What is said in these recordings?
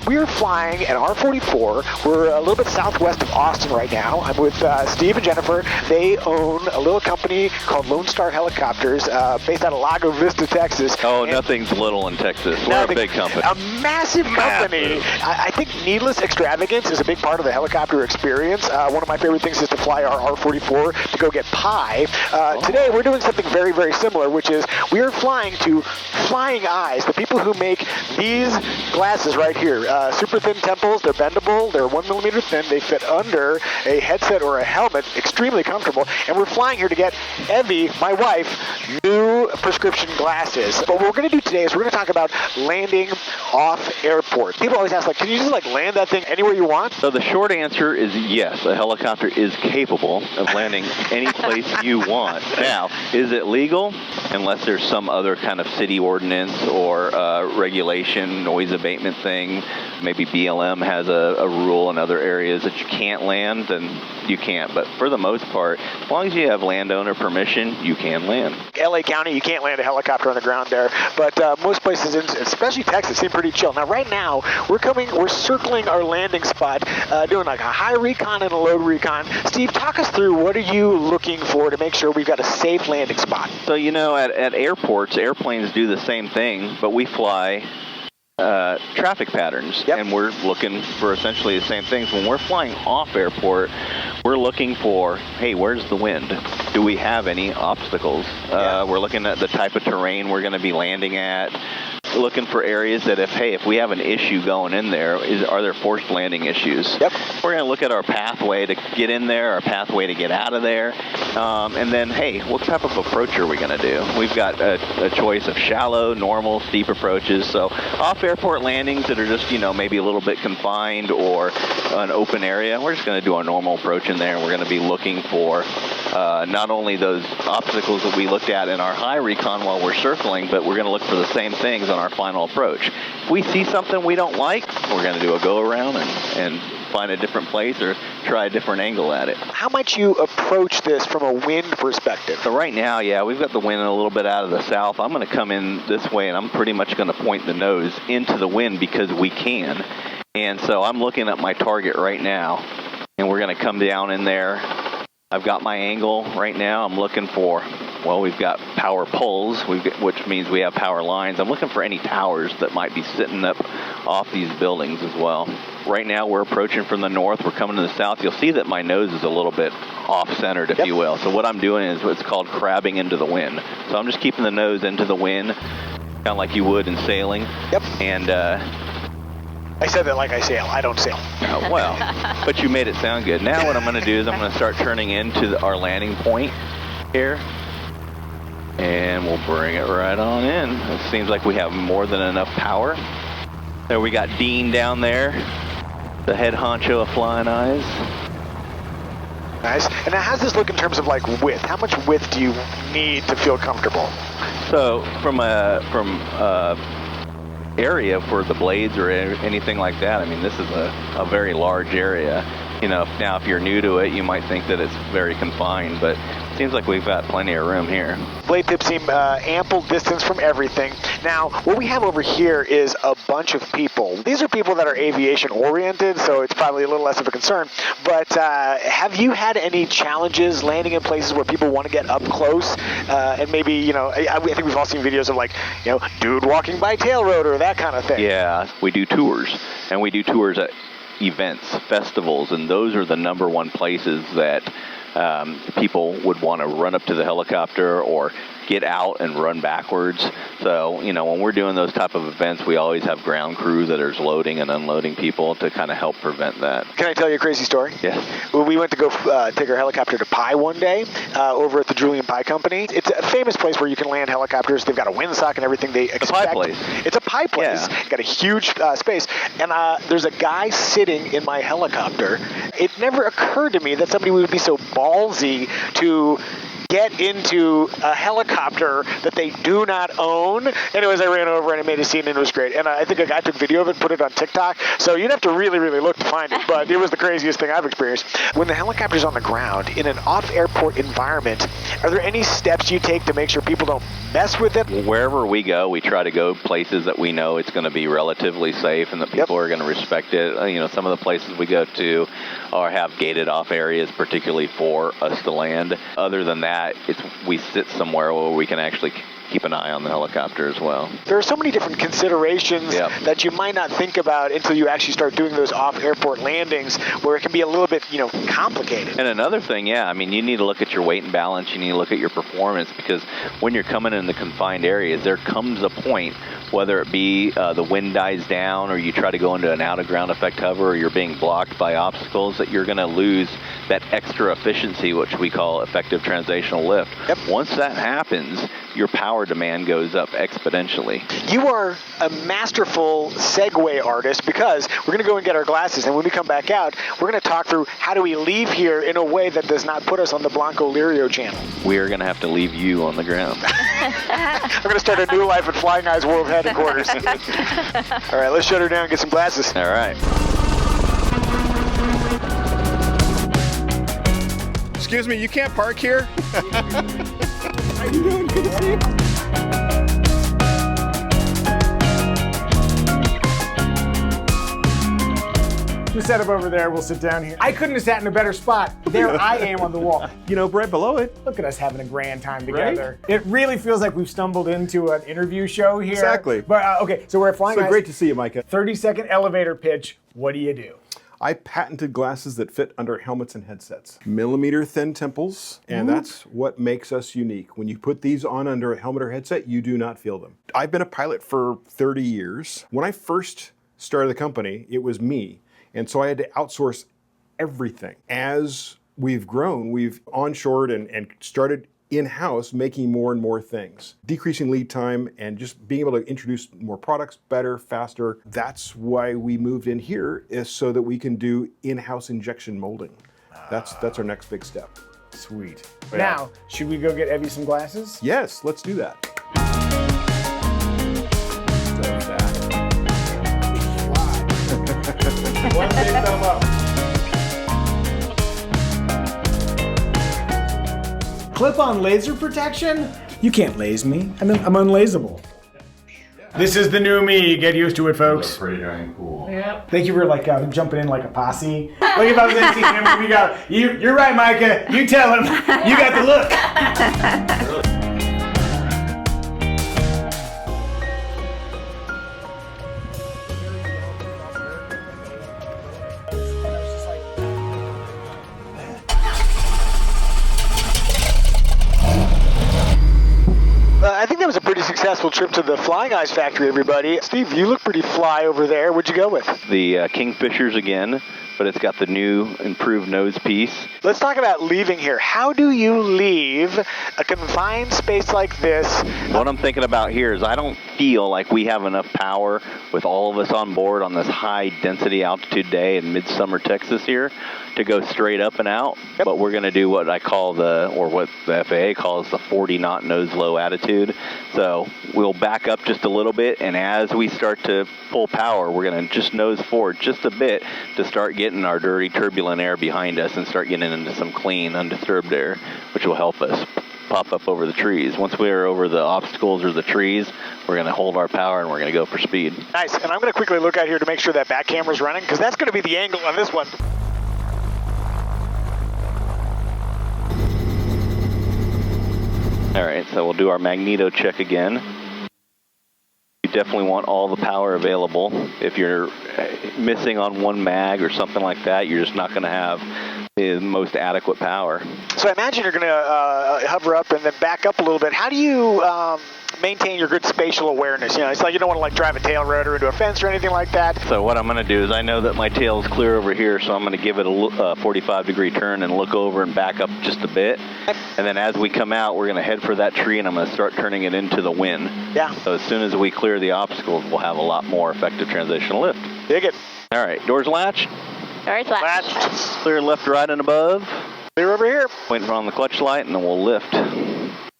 We are flying an R-44. We're a little bit southwest of Austin right now. I'm with Steve and Jennifer. They own a little company called Lone Star Helicopters, based out of Lago Vista, Texas. Oh, and nothing's little in Texas. We're a big company. A massive company. I think needless extravagance is a big part of the helicopter experience. One of my favorite things is to fly our R-44 to go get pie. Today, we're doing something very, very similar, which is we are flying to Flying Eyes, the people who make these glasses right here. Super thin temples. They're bendable. They're 1 millimeter thin. They fit under a headset or a helmet. Extremely comfortable. And we're flying here to get Evie, my wife, new prescription glasses. But what we're going to do today is we're going to talk about landing off airport. People always ask, like, can you just land that thing anywhere you want? So the short answer is yes. A helicopter is capable of landing any place you want. Now, is it legal? Unless there's some other kind of city ordinance or regulation, noise abatement thing. Maybe BLM has a rule in other areas that you can't land, then you can't. But for the most part, as long as you have landowner permission, you can land. LA County, you can't land a helicopter on the ground there. But most places, especially Texas, seem pretty chill. Now, right now, we're circling our landing spot, doing like a high recon and a low recon. Steve, talk us through what are you looking for to make sure we've got a safe landing spot? So, at airports, airplanes do the same thing, but we fly traffic patterns, and we're looking for essentially the same things. When we're flying off airport, we're looking for, hey, where's the wind? Do we have any obstacles? We're looking at the type of terrain we're going to be landing at. Looking for areas that if we have an issue going in there, are there forced landing issues? Yep. We're going to look at our pathway to get in there, our pathway to get out of there, and then, hey, what type of approach are we going to do? We've got a choice of shallow, normal, steep approaches. So off-airport landings that are just, maybe a little bit confined or an open area, we're just going to do our normal approach in there, and we're going to be looking for not only those obstacles that we looked at in our high recon while we're circling, but we're going to look for the same things on our final approach. If we see something we don't like, we're going to do a go-around and find a different place or try a different angle at it. How might you approach this from a wind perspective? So right now, we've got the wind a little bit out of the south. I'm going to come in this way, and I'm pretty much going to point the nose into the wind because we can. And so I'm looking at my target right now, and we're going to come down in there. I've got my angle right now. I'm looking for, we've got power poles, which means we have power lines. I'm looking for any towers that might be sitting up off these buildings as well. Right now, we're approaching from the north. We're coming to the south. You'll see that my nose is a little bit off-centered, if you will. So what I'm doing is what's called crabbing into the wind. So I'm just keeping the nose into the wind, kind of like you would in sailing. Yep. And I said that like I sail. I don't sail. But you made it sound good. Now what I'm going to do is I'm going to start turning into our landing point here. And we'll bring it right on in. It seems like we have more than enough power. There we got Dean down there, the head honcho of Flying Eyes. Nice. And now how's this look in terms of width? How much width do you need to feel comfortable? So from area for the blades or anything like that, I mean, this is a very large area. Now if you're new to it, you might think that it's very confined, but it seems like we've got plenty of room here. Blade tips seem ample distance from everything. Now, what we have over here is a bunch of people. These are people that are aviation oriented, so it's probably a little less of a concern. But have you had any challenges landing in places where people want to get up close? And maybe, I think we've all seen videos of dude walking by tail rotor, that kind of thing. Yeah, we do tours, and we do tours at events, festivals, and those are the number one places that people would want to run up to the helicopter or get out and run backwards. So, when we're doing those type of events, we always have ground crew that is loading and unloading people to kind of help prevent that. Can I tell you a crazy story? Yes. We went to go take our helicopter to Pie one day over at the Julian Pie Company. It's a famous place where you can land helicopters. They've got a windsock and everything they expect. It's a pie place. It's a pie place. Yeah. Got a huge space. And there's a guy sitting in my helicopter. It never occurred to me that somebody would be so ballsy to get into a helicopter that they do not own. Anyways, I ran over and I made a scene, and it was great. And I think a guy took video of it and put it on TikTok. So you'd have to really, really look to find it. But it was the craziest thing I've experienced. When the helicopter's on the ground in an off-airport environment, are there any steps you take to make sure people don't mess with it? Wherever we go, we try to go places that we know it's going to be relatively safe and that people are going to respect it. Some of the places we go to or have gated off areas, particularly for us to land. Other than that, we sit somewhere where we can actually keep an eye on the helicopter as well. There are so many different considerations that you might not think about until you actually start doing those off-airport landings, where it can be a little bit, complicated. And another thing, you need to look at your weight and balance. You need to look at your performance, because when you're coming in the confined areas, there comes a point, whether it be the wind dies down or you try to go into an out-of-ground effect hover or you're being blocked by obstacles, that you're going to lose that extra efficiency, which we call effective translational lift. Once that happens, your power demand goes up exponentially. You are a masterful segue artist, because we're going to go and get our glasses, and when we come back out, we're going to talk through how do we leave here in a way that does not put us on the Blanco Lirio channel. We are going to have to leave you on the ground. I'm going to start a new life at Flying Eyes World Headquarters. All right, let's shut her down and get some glasses. All right. Excuse me, you can't park here? How you doing? Good to see you. You set up over there, we'll sit down here. I couldn't have sat in a better spot. There I am on the wall. Right below it. Look at us having a grand time together. Right? It really feels like we've stumbled into an interview show here. Exactly. But okay, so we're at Flying Eyes. Great to see you, Micah. 30-second elevator pitch. What do you do? I patented glasses that fit under helmets and headsets. Millimeter thin temples, and that's what makes us unique. When you put these on under a helmet or headset, you do not feel them. I've been a pilot for 30 years. When I first started the company, it was me. And so I had to outsource everything. As we've grown, we've onshored and started in-house making more and more things. Decreasing lead time and just being able to introduce more products better, faster. That's why we moved in here, is so that we can do in-house injection molding. That's our next big step. Sweet. Now, should we go get Evie some glasses? Yes, let's do that. One big thumb up. Clip-on laser protection? You can't laze me. I'm unlazeable. This is the new me. Get used to it, folks. That's pretty darn cool. Yep. Thank you for jumping in like a posse. Like if I was NCM, we go, you're right, Micah. You tell him. You got the look. I think that was a pretty successful trip to the Flying Eyes factory, everybody. Steve, you look pretty fly over there. What'd you go with? The Kingfishers again, but it's got the new improved nose piece. Let's talk about leaving here. How do you leave a confined space like this? What I'm thinking about here is I don't feel like we have enough power with all of us on board on this high density altitude day in midsummer Texas here to go straight up and out. But we're going to do what I call what the FAA calls the 40 knot nose low attitude. So we'll back up just a little bit, and as we start to pull power, we're going to just nose forward just a bit to start getting our dirty turbulent air behind us and start getting into some clean undisturbed air, which will help us pop up over the trees. Once we're over the obstacles or the trees, we're going to hold our power and we're going to go for speed. Nice. And I'm going to quickly look out here to make sure that back camera's running, because that's going to be the angle on this one. All right, so we'll do our magneto check again. You definitely want all the power available. If you're missing on one mag or something like that, you're just not going to have the most adequate power. So I imagine you're going to hover up and then back up a little bit. How do you maintain your good spatial awareness? It's like you don't want to drive a tail rotor into a fence or anything like that. So what I'm going to do is I know that my tail is clear over here, so I'm going to give it a 45-degree turn and look over and back up just a bit. And then as we come out, we're going to head for that tree, and I'm going to start turning it into the wind. Yeah. So as soon as we clear the obstacles, we'll have a lot more effective transitional lift. Dig it. All right, doors latched. Doors latched. Clear left, right, and above. Clear over here. Waiting on the clutch light, and then we'll lift.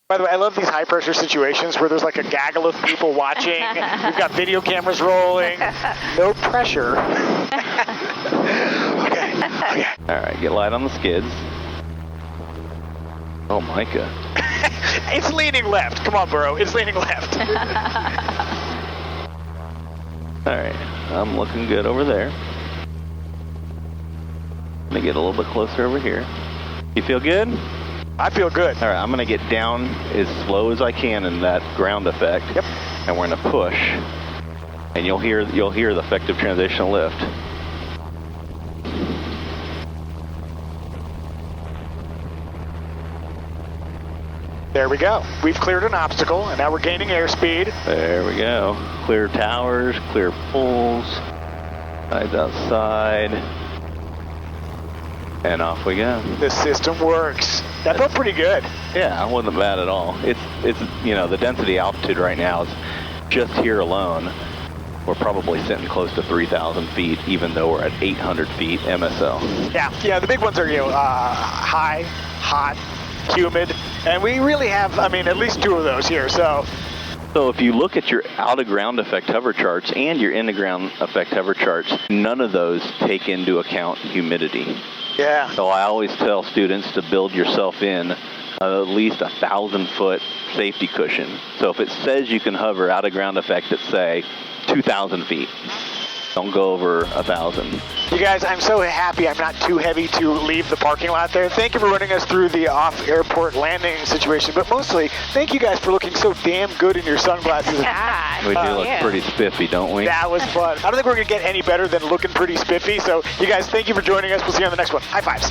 By the way, I love these high-pressure situations where there's like a gaggle of people watching. We've got video cameras rolling. No pressure. Okay. All right, get light on the skids. Oh, Micah. It's leaning left. Come on, bro. It's leaning left. All right, I'm looking good over there. Let me get a little bit closer over here. You feel good? I feel good. All right, I'm going to get down as slow as I can in that ground effect. Yep. And we're going to push, and you'll hear the effective transitional lift. There we go. We've cleared an obstacle, and now we're gaining airspeed. There we go. Clear towers, clear pulls, sides outside, and off we go. The system works. That felt pretty good. Yeah, it wasn't bad at all. It's the density altitude right now is just here alone. We're probably sitting close to 3,000 feet, even though we're at 800 feet MSL. Yeah. The big ones are high, hot, humid, and we really have, at least 2 of those here. So if you look at your out-of-ground effect hover charts and your in-the-ground effect hover charts, none of those take into account humidity. Yeah. So I always tell students to build yourself in at least 1,000-foot safety cushion. So if it says you can hover out-of-ground effect at, say, 2,000 feet, don't go over 1,000. You guys, I'm so happy I'm not too heavy to leave the parking lot there. Thank you for running us through the off-airport landing situation, but mostly, thank you guys for looking so damn good in your sunglasses. We do look pretty spiffy, don't we? That was fun. I don't think we're going to get any better than looking pretty spiffy, so you guys, thank you for joining us. We'll see you on the next one. High fives.